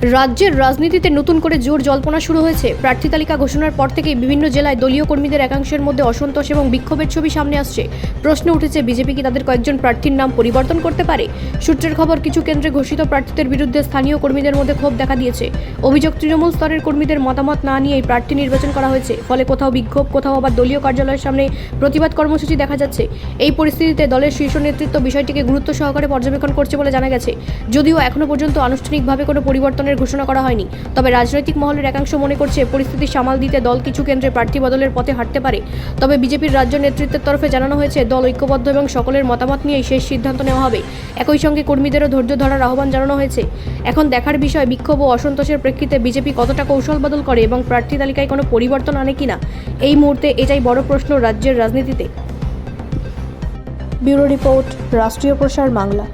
রাজ্যের রাজনীতিতে নতুন করে জোর জল্পনা শুরু হয়েছে। প্রার্থী তালিকা ঘোষণার পর থেকেই বিভিন্ন জেলায় দলীয় কর্মীদের একাংশের মধ্যে অসন্তোষ এবং বিক্ষোভের ছবি সামনে আসছে। প্রশ্ন উঠেছে, বিজেপি কি তাদের কয়েকজন প্রার্থীর নাম পরিবর্তন করতে পারে? সূত্রের খবর, কিছু কেন্দ্রে ঘোষিত প্রার্থীদের বিরুদ্ধে স্থানীয় কর্মীদের মধ্যে ক্ষোভ দেখা দিয়েছে। অভিযোগ, তৃণমূল স্তরের কর্মীদের মতামত না নিয়েই প্রার্থী নির্বাচন করা হয়েছে। ফলে কোথাও বিক্ষোভ, কোথাও আবার দলীয় কার্যালয়ের সামনে প্রতিবাদ কর্মসূচি দেখা যাচ্ছে। এই পরিস্থিতিতে দলের শীর্ষ নেতৃত্ব বিষয়টিকে গুরুত্ব সহকারে পর্যবেক্ষণ করছে বলে জানা গেছে। যদিও এখনো পর্যন্ত আনুষ্ঠানিকভাবে কোনো পরিবর্তনের ঘোষণা করা হয়নি, তবে রাজনৈতিক মহলের একাংশ মনে করছে পরিস্থিতি সামাল দিতে দল কিছু কেন্দ্রে প্রার্থী বদলের পথে হাঁটতে পারে। তবে বিজেপির রাজ্য নেতৃত্বের তরফে জানানো হয়েছে, দল ঐক্যবদ্ধ এবং সকলের মতামত নিয়েই শেষ সিদ্ধান্ত নেওয়া হবে। একই সঙ্গে কর্মীদেরও ধৈর্য ধরার আহ্বান জানানো হয়েছে। এখন দেখার বিষয়, বিক্ষোভ ও অসন্তোষের প্রেক্ষিতে বিজেপি কতটা কৌশল বদল করে এবং প্রার্থী তালিকায় কোনো পরিবর্তন আনে কিনা। এই মুহূর্তে এটাই বড় প্রশ্ন রাজ্যের রাজনীতিতে। ব্যুরো রিপোর্ট, রাষ্ট্রীয় প্রসার বাংলা।